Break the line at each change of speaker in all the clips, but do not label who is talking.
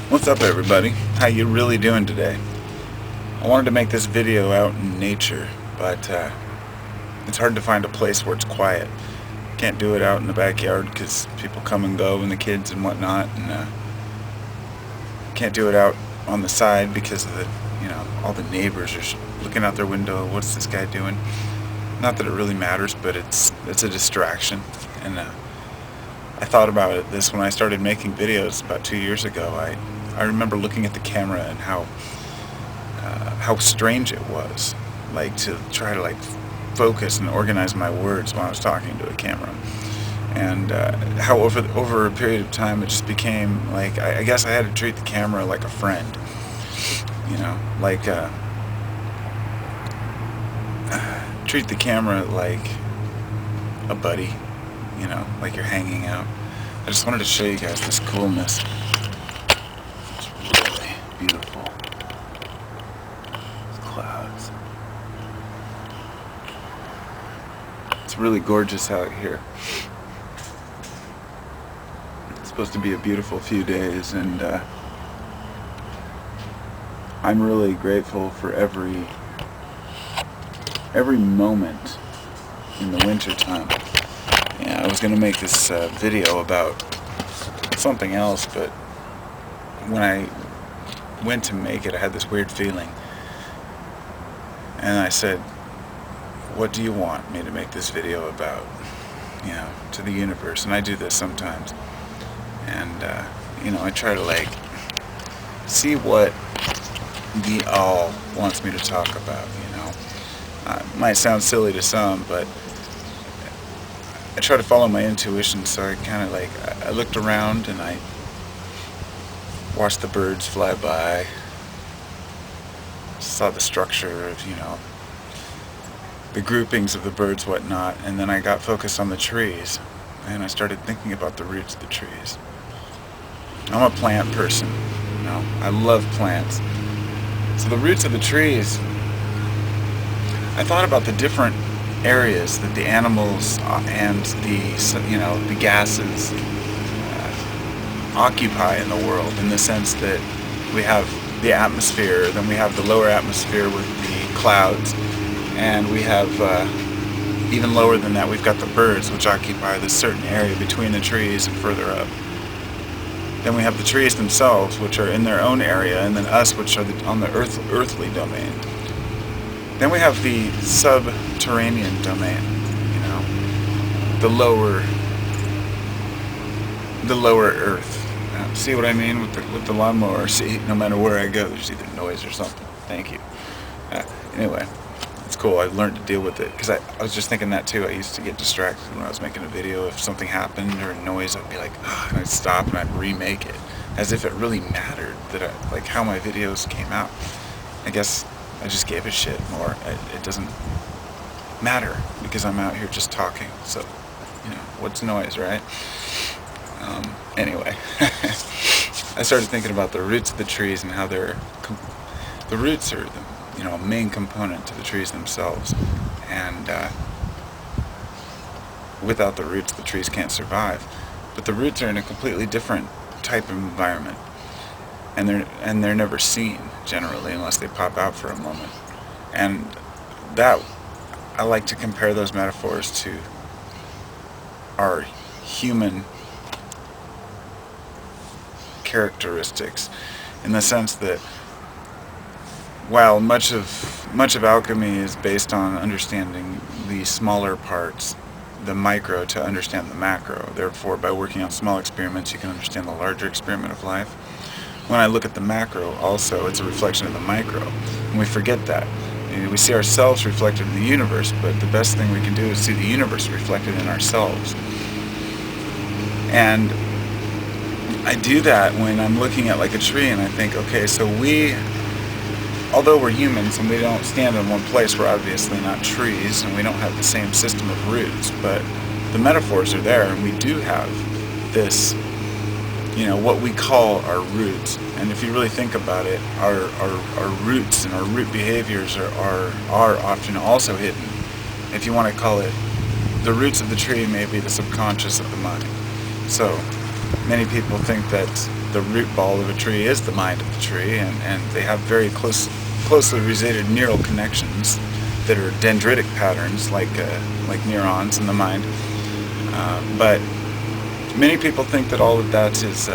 What's up, everybody? How you really doing today? I wanted to make this video out in nature, but it's hard to find a place where it's quiet. Can't do it out in the backyard because people come and go and the kids and whatnot, and can't do it out on the side because of the, all the neighbors are looking out their window. What's this guy doing? Not that it really matters, but it's a distraction. And I thought about this when I started making videos about 2 years ago. I remember looking at the camera and how strange it was, like to try to focus and organize my words while I was talking to a camera, and how over a period of time it just became like I guess I had to treat the camera like a friend, treat the camera like a buddy, like you're hanging out. I just wanted to show you guys this coolness. It's really beautiful. These clouds. It's really gorgeous out here. It's supposed to be a beautiful few days, and I'm really grateful for every moment in the winter time. Yeah, I was going to make this video about something else, but when I went to make it, I had this weird feeling. And I said, what do you want me to make this video about? To the universe. And I do this sometimes. And, I try to see what the all wants me to talk about, It might sound silly to some, but I try to follow my intuition, so I kind of I looked around and I watched the birds fly by, saw the structure of, the groupings of the birds, whatnot, and then I got focused on the trees, and I started thinking about the roots of the trees. I'm a plant person, I love plants. So the roots of the trees, I thought about the different areas that the animals and the gases occupy in the world, in the sense that we have the atmosphere, then we have the lower atmosphere with the clouds, and we have even lower than that, we've got the birds, which occupy this certain area between the trees and further up. Then we have the trees themselves, which are in their own area, and then us, which are on the earthly domain. Then we have the subterranean domain, the lower earth. See what I mean with the lawnmower? See, no matter where I go, there's either noise or something. Thank you. Anyway, it's cool. I've learned to deal with it, because I was just thinking that too. I used to get distracted when I was making a video. If something happened or a noise, I'd be like, and I'd stop and I'd remake it, as if it really mattered that how my videos came out. I guess I just gave a shit more. It doesn't matter, because I'm out here just talking. So, what's noise, right? Anyway, I started thinking about the roots of the trees and how the roots are a main component to the trees themselves. And without the roots, the trees can't survive. But the roots are in a completely different type of environment. And they're never seen, generally, unless they pop out for a moment. And that, I like to compare those metaphors to our human characteristics, in the sense that while much of alchemy is based on understanding the smaller parts, the micro, to understand the macro. Therefore, by working on small experiments, you can understand the larger experiment of life. When I look at the macro, also, it's a reflection of the micro, and we forget that. We see ourselves reflected in the universe, but the best thing we can do is see the universe reflected in ourselves. And I do that when I'm looking at a tree, and I think, okay, so although we're humans and we don't stand in one place, we're obviously not trees, and we don't have the same system of roots, but the metaphors are there, and we do have this, what we call our roots. And if you really think about it, our roots and our root behaviors are often also hidden. If you want to call it, the roots of the tree may be the subconscious of the mind. So many people think that the root ball of a tree is the mind of the tree, and they have very closely related neural connections that are dendritic patterns, like neurons in the mind. But many people think that all of that is,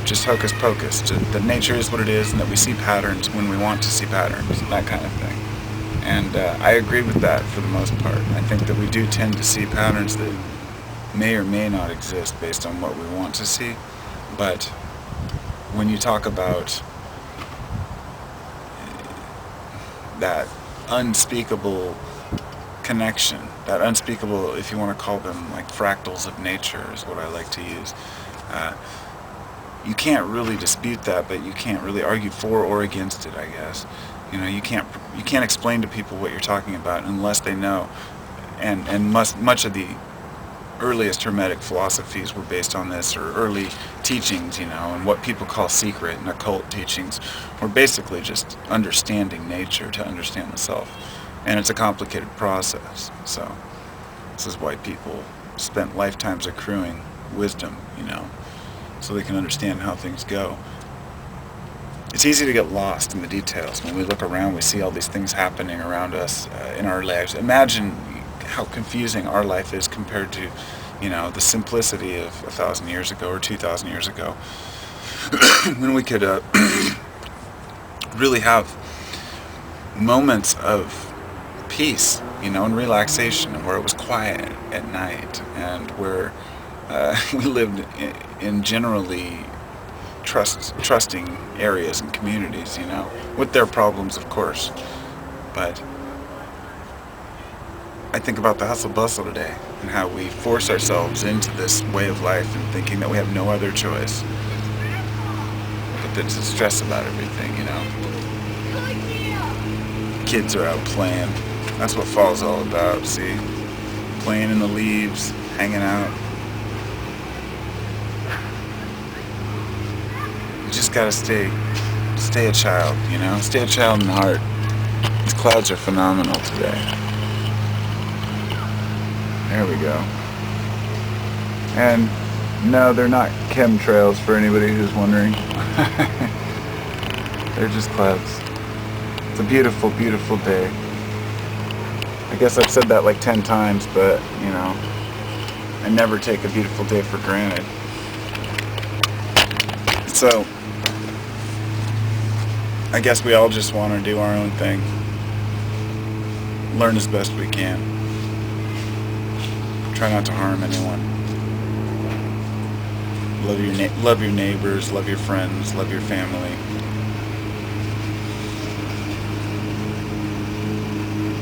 just hocus pocus, that nature is what it is, and that we see patterns when we want to see patterns, that kind of thing. And I agree with that for the most part. I think that we do tend to see patterns that may or may not exist based on what we want to see. But when you talk about that unspeakable connection, that unspeakable, if you want to call them like fractals of nature is what I like to use, you can't really dispute that, but you can't really argue for or against it, I guess. You can't explain to people what you're talking about unless they know. And much of the earliest Hermetic philosophies were based on this, or early teachings, and what people call secret and occult teachings were basically just understanding nature to understand the self. And it's a complicated process. So this is why people spent lifetimes accruing wisdom, so they can understand how things go. It's easy to get lost in the details. When we look around, we see all these things happening around us in our lives. Imagine how confusing our life is compared to, the simplicity of 1,000 years ago or 2,000 years ago, when we could really have moments of peace, and relaxation, and where it was quiet at night, and where we lived in generally trusting areas and communities, with their problems, of course. But I think about the hustle bustle today and how we force ourselves into this way of life and thinking that we have no other choice but then to stress about everything, Kids are out playing. That's what fall's all about, see? Playing in the leaves, hanging out. You just gotta stay a child, Stay a child in heart. These clouds are phenomenal today. There we go. And no, they're not chemtrails for anybody who's wondering. They're just clouds. It's a beautiful, beautiful day. I guess I've said that like 10 times, but, I never take a beautiful day for granted. So, I guess we all just want to do our own thing. Learn as best we can. Try not to harm anyone. Love your neighbors, love your friends, love your family.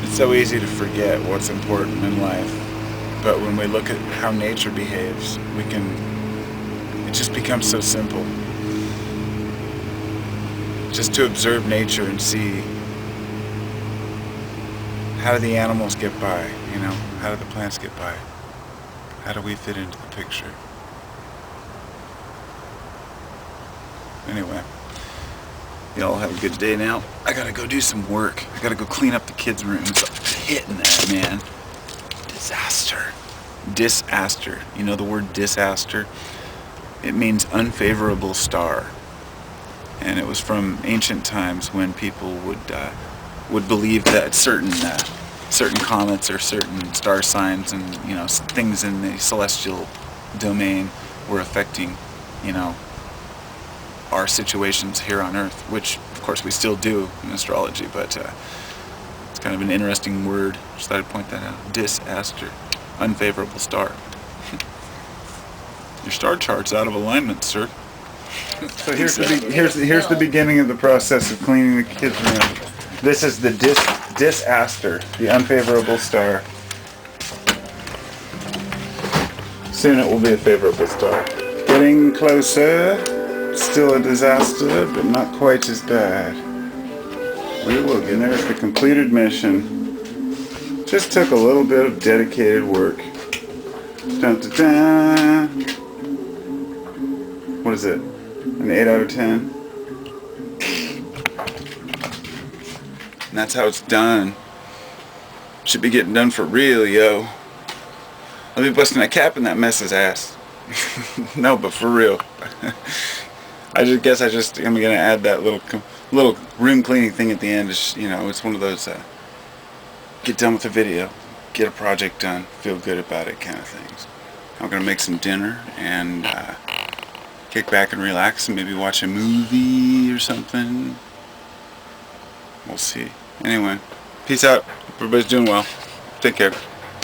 It's so easy to forget what's important in life, but when we look at how nature behaves, it just becomes so simple. Just to observe nature and see, how do the animals get by, how do the plants get by? How do we fit into the picture? Anyway, y'all have a good day now. I gotta go do some work. I gotta go clean up the kids' rooms. I'm hitting that, man. Disaster. Disaster. You know the word disaster? It means unfavorable star. And it was from ancient times when people would believe that certain comets or certain star signs and things in the celestial domain were affecting our situations here on Earth, which of course we still do in astrology, but it's kind of an interesting word. Just thought I'd point that out. Disaster, unfavorable star. Your star chart's out of alignment, sir. So here's the beginning of the process of cleaning the kids' room. This is the disaster, the unfavorable star. Soon it will be a favorable star. Getting closer. Still a disaster, but not quite as bad. We will get there. There's the completed mission. Just took a little bit of dedicated work. Dun, dun, dun. What is it? An 8 out of 10? And that's how it's done. Should be getting done for real, yo. I'll be busting a cap in that mess's ass. No, but for real. I'm gonna add that little room cleaning thing at the end. It's, you know, it's one of those get done with the video, get a project done, feel good about it kind of things. I'm gonna make some dinner and kick back and relax and maybe watch a movie or something. We'll see. Anyway, peace out. Everybody's doing well. Take care.